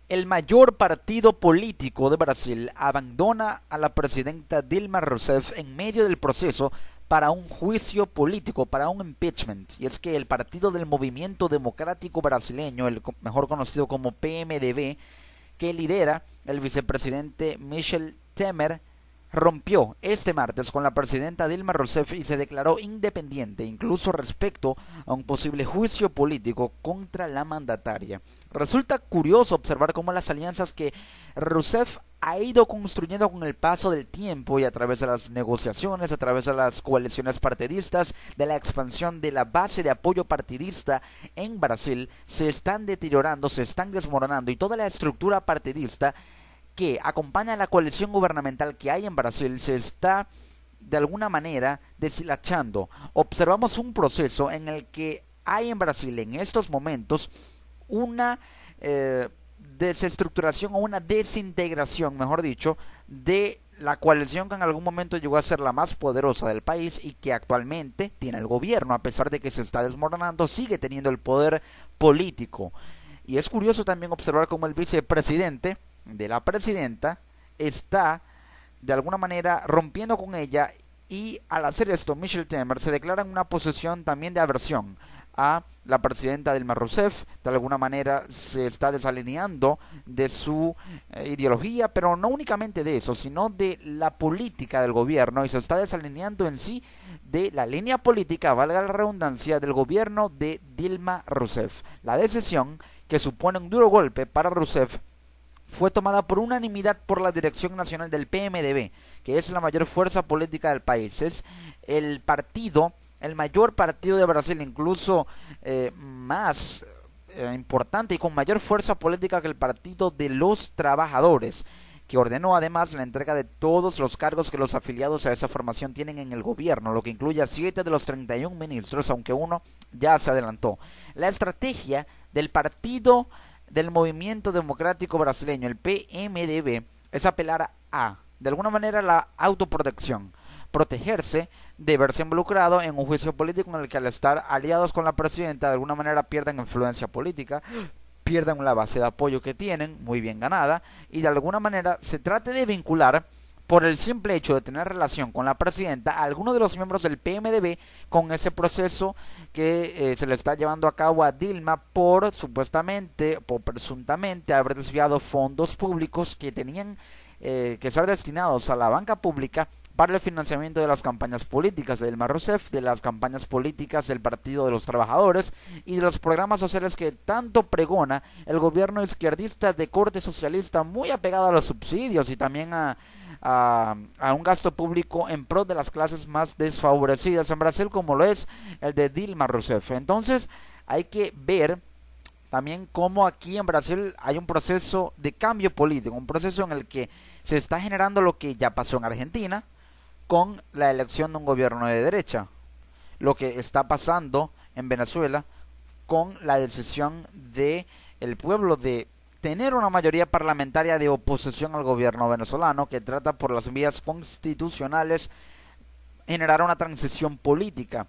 El mayor partido político de Brasil abandona a la presidenta Dilma Rousseff en medio del proceso para un juicio político, para un impeachment. Y es que el partido del Movimiento Democrático Brasileño, el mejor conocido como PMDB, que lidera el vicepresidente Michel Temer, rompió este martes con la presidenta Dilma Rousseff y se declaró independiente, incluso respecto a un posible juicio político contra la mandataria. Resulta curioso observar cómo las alianzas que Rousseff ha ido construyendo con el paso del tiempo y a través de las negociaciones, a través de las coaliciones partidistas, de la expansión de la base de apoyo partidista en Brasil, se están deteriorando, se están desmoronando y toda la estructura partidista que acompaña a la coalición gubernamental que hay en Brasil se está de alguna manera deshilachando. Observamos un proceso en el que hay en Brasil en estos momentos una desestructuración o una desintegración, mejor dicho, de la coalición que en algún momento llegó a ser la más poderosa del país y que actualmente tiene el gobierno, a pesar de que se está desmoronando, sigue teniendo el poder político. Y es curioso también observar cómo el vicepresidente de la presidenta está de alguna manera rompiendo con ella, y al hacer esto Michel Temer se declara en una posición también de aversión a la presidenta Dilma Rousseff. De alguna manera se está desalineando de su ideología, pero no únicamente de eso, sino de la política del gobierno, y se está desalineando en sí de la línea política, valga la redundancia, del gobierno de Dilma Rousseff. La decisión, que supone un duro golpe para Rousseff, fue tomada por unanimidad por la dirección nacional del PMDB, que es la mayor fuerza política del país. Es el partido, el mayor partido de Brasil, incluso más importante y con mayor fuerza política que el Partido de los Trabajadores, que ordenó además la entrega de todos los cargos que los afiliados a esa formación tienen en el gobierno, lo que incluye a 7 de los 31 ministros, aunque uno ya se adelantó. La estrategia del partido del Movimiento Democrático Brasileño, el PMDB, es apelar de alguna manera, la autoprotección, protegerse de verse involucrado en un juicio político en el que, al estar aliados con la presidenta, de alguna manera pierden influencia política, pierden la base de apoyo que tienen, muy bien ganada, y de alguna manera se trate de vincular, por el simple hecho de tener relación con la presidenta, a alguno de los miembros del PMDB con ese proceso que se le está llevando a cabo a Dilma por supuestamente, por presuntamente haber desviado fondos públicos que tenían que ser destinados a la banca pública para el financiamiento de las campañas políticas de Dilma Rousseff, de las campañas políticas del Partido de los Trabajadores y de los programas sociales que tanto pregona el gobierno izquierdista de corte socialista, muy apegado a los subsidios y también a un gasto público en pro de las clases más desfavorecidas en Brasil, como lo es el de Dilma Rousseff. Entonces hay que ver también cómo aquí en Brasil hay un proceso de cambio político, un proceso en el que se está generando lo que ya pasó en Argentina con la elección de un gobierno de derecha, lo que está pasando en Venezuela con la decisión de el pueblo de tener una mayoría parlamentaria de oposición al gobierno venezolano, que trata por las vías constitucionales generar una transición política.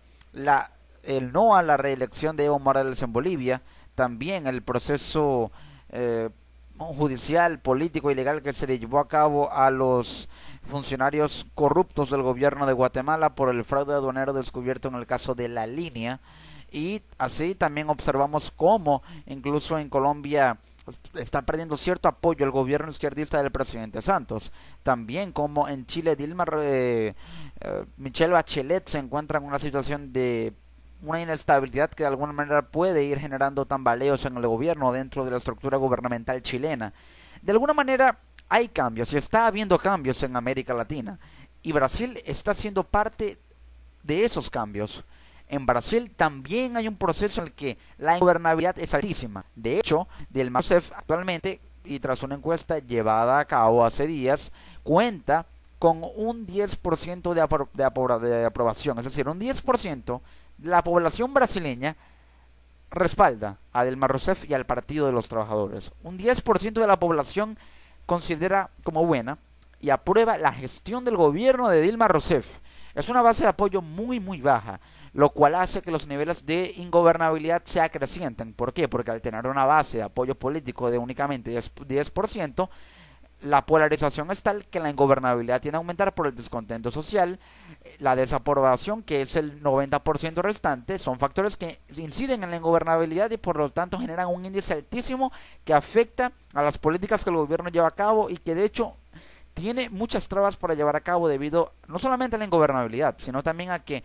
El no a la reelección de Evo Morales en Bolivia, también el proceso judicial, político y legal que se le llevó a cabo a los funcionarios corruptos del gobierno de Guatemala por el fraude aduanero descubierto en el caso de La Línea. Y así también observamos cómo incluso en Colombia está perdiendo cierto apoyo el gobierno izquierdista del presidente Santos. También como en Chile Michelle Bachelet se encuentra en una situación de una inestabilidad que de alguna manera puede ir generando tambaleos en el gobierno dentro de la estructura gubernamental chilena. De alguna manera hay cambios y está habiendo cambios en América Latina, y Brasil está siendo parte de esos cambios. En Brasil también hay un proceso en el que la ingobernabilidad es altísima. De hecho, Dilma Rousseff actualmente, y tras una encuesta llevada a cabo hace días, cuenta con un 10% de aprobación. Es decir, un 10% de la población brasileña respalda a Dilma Rousseff y al Partido de los Trabajadores. Un 10% de la población considera como buena y aprueba la gestión del gobierno de Dilma Rousseff. Es una base de apoyo muy baja, lo cual hace que los niveles de ingobernabilidad se acrecienten. ¿Por qué? Porque al tener una base de apoyo político de únicamente 10%, la polarización es tal que la ingobernabilidad tiende a aumentar por el descontento social, la desaprobación, que es el 90% restante, son factores que inciden en la ingobernabilidad y por lo tanto generan un índice altísimo que afecta a las políticas que el gobierno lleva a cabo y que de hecho tiene muchas trabas para llevar a cabo debido no solamente a la ingobernabilidad, sino también a que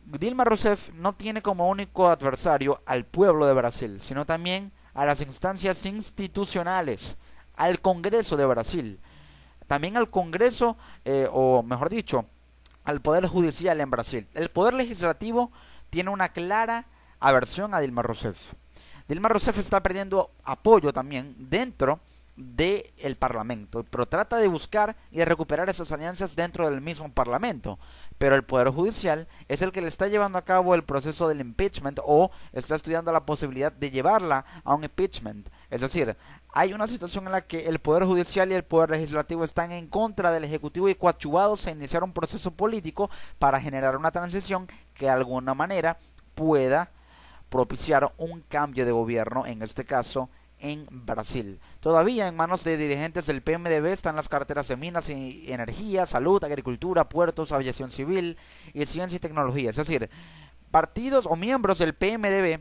Dilma Rousseff no tiene como único adversario al pueblo de Brasil, sino también a las instancias institucionales, al Congreso de Brasil, también al Congreso, o mejor dicho, al Poder Judicial en Brasil. El Poder Legislativo tiene una clara aversión a Dilma Rousseff. Dilma Rousseff está perdiendo apoyo también dentro del Parlamento, pero trata de buscar y de recuperar esas alianzas dentro del mismo Parlamento. Pero el Poder Judicial es el que le está llevando a cabo el proceso del impeachment o está estudiando la posibilidad de llevarla a un impeachment. Es decir, hay una situación en la que el Poder Judicial y el Poder Legislativo están en contra del Ejecutivo y coadyuvados a iniciar un proceso político para generar una transición que de alguna manera pueda propiciar un cambio de gobierno, en este caso en Brasil. Todavía en manos de dirigentes del PMDB están las carteras de minas y energía, salud, agricultura, puertos, aviación civil y ciencia y tecnología. Es decir, partidos o miembros del PMDB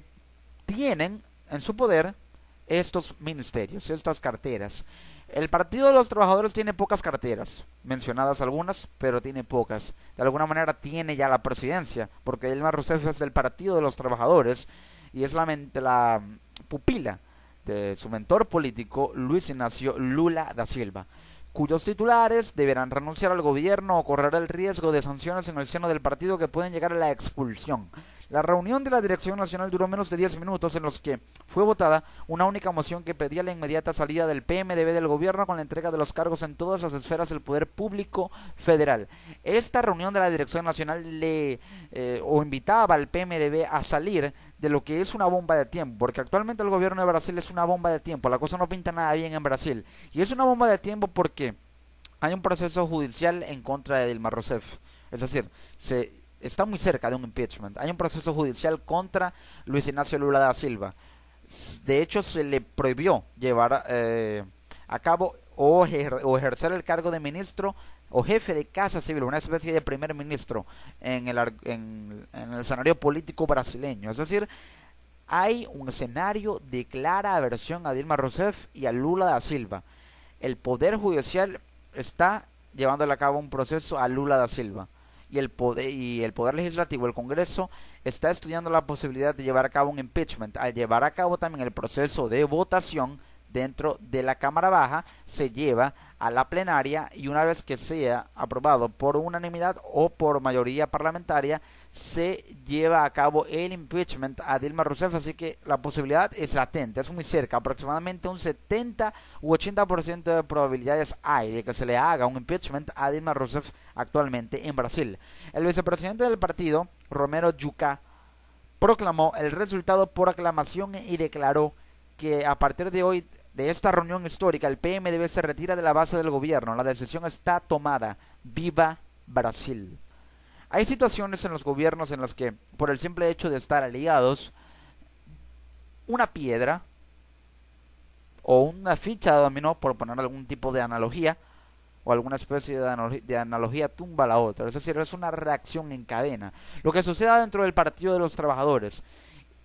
tienen en su poder estos ministerios, estas carteras. El Partido de los Trabajadores tiene pocas carteras, mencionadas algunas, pero tiene pocas. De alguna manera tiene ya la presidencia, porque Dilma Rousseff es del Partido de los Trabajadores y es la pupila de su mentor político Luis Ignacio Lula da Silva, cuyos titulares deberán renunciar al gobierno o correr el riesgo de sanciones en el seno del partido que pueden llegar a la expulsión. La reunión de la Dirección Nacional duró menos de 10 minutos, en los que fue votada una única moción que pedía la inmediata salida del PMDB del gobierno con la entrega de los cargos en todas las esferas del poder público federal. Esta reunión de la Dirección Nacional invitaba al PMDB a salir de lo que es una bomba de tiempo, porque actualmente el gobierno de Brasil es una bomba de tiempo, la cosa no pinta nada bien en Brasil, y es una bomba de tiempo porque hay un proceso judicial en contra de Dilma Rousseff, es decir, está muy cerca de un impeachment. Hay un proceso judicial contra Luis Ignacio Lula da Silva. De hecho, se le prohibió llevar a cabo o ejercer el cargo de ministro o jefe de casa civil, una especie de primer ministro en el escenario político brasileño. Es decir, hay un escenario de clara aversión a Dilma Rousseff y a Lula da Silva. El Poder Judicial está llevándole a cabo un proceso a Lula da Silva. Y el poder Legislativo, el Congreso, está estudiando la posibilidad de llevar a cabo un impeachment. Al llevar a cabo también el proceso de votación dentro de la Cámara Baja, se lleva a la plenaria y una vez que sea aprobado por unanimidad o por mayoría parlamentaria, se lleva a cabo el impeachment a Dilma Rousseff. Así que la posibilidad es latente, es muy cerca, aproximadamente un 70 u 80% de probabilidades hay de que se le haga un impeachment a Dilma Rousseff actualmente en Brasil. El vicepresidente del partido, Romero Jucá, proclamó el resultado por aclamación y declaró que a partir de hoy, de esta reunión histórica, el PMDB se retira de la base del gobierno. La decisión está tomada. ¡Viva Brasil! Hay situaciones en los gobiernos en las que, por el simple hecho de estar aliados, una piedra o una ficha de dominó, por poner algún tipo de analogía, o alguna especie de analogía, tumba a la otra. Es decir, es una reacción en cadena. Lo que suceda dentro del Partido de los Trabajadores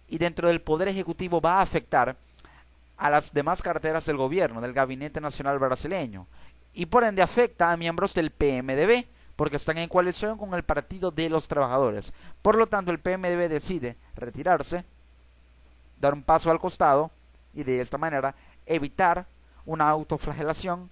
y dentro del Poder Ejecutivo va a afectar a las demás carteras del gobierno, del Gabinete Nacional Brasileño, y por ende afecta a miembros del PMDB, porque están en coalición con el Partido de los Trabajadores. Por lo tanto, el PMDB decide retirarse, dar un paso al costado, y de esta manera evitar una autoflagelación,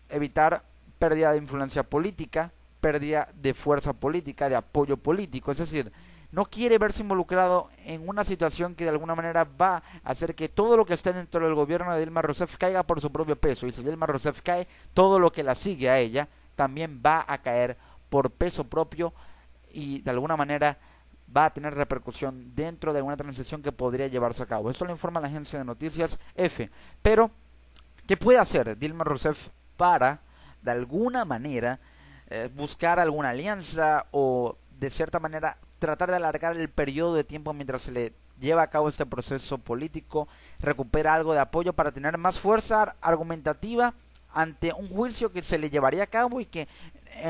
evitar pérdida de influencia política, pérdida de fuerza política, de apoyo político. Es decir, no quiere verse involucrado en una situación que de alguna manera va a hacer que todo lo que esté dentro del gobierno de Dilma Rousseff caiga por su propio peso. Y si Dilma Rousseff cae, todo lo que la sigue a ella también va a caer por peso propio y de alguna manera va a tener repercusión dentro de una transición que podría llevarse a cabo. Esto lo informa la agencia de noticias EFE. Pero, ¿qué puede hacer Dilma Rousseff para, de alguna manera, buscar alguna alianza o de cierta manera tratar de alargar el periodo de tiempo mientras se le lleva a cabo este proceso político, recupera algo de apoyo para tener más fuerza argumentativa ante un juicio que se le llevaría a cabo y que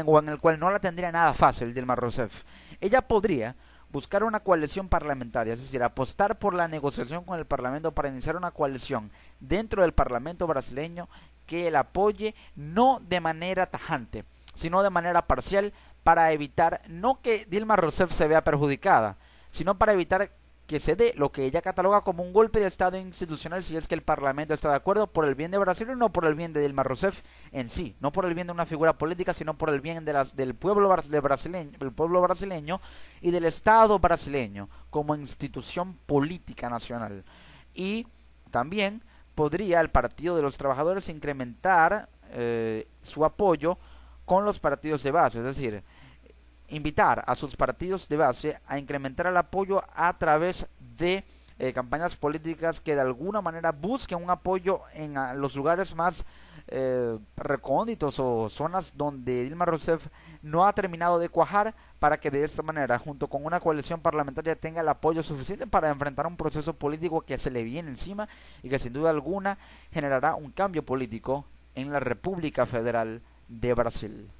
o en el cual no la tendría nada fácil Dilma Rousseff. Ella podría buscar una coalición parlamentaria, es decir, apostar por la negociación con el Parlamento para iniciar una coalición dentro del Parlamento brasileño que la apoye no de manera tajante, sino de manera parcial para evitar no que Dilma Rousseff se vea perjudicada, sino para evitar que se dé lo que ella cataloga como un golpe de Estado institucional si es que el Parlamento está de acuerdo por el bien de Brasil y no por el bien de Dilma Rousseff en sí, no por el bien de una figura política, sino por el bien del pueblo brasileño y del Estado brasileño como institución política nacional. Y también podría el Partido de los Trabajadores incrementar su apoyo con los partidos de base, es decir, invitar a sus partidos de base a incrementar el apoyo a través de campañas políticas que de alguna manera busquen un apoyo en los lugares más recónditos o zonas donde Dilma Rousseff no ha terminado de cuajar, para que de esta manera, junto con una coalición parlamentaria, tenga el apoyo suficiente para enfrentar un proceso político que se le viene encima y que sin duda alguna generará un cambio político en la República Federal de Brasil.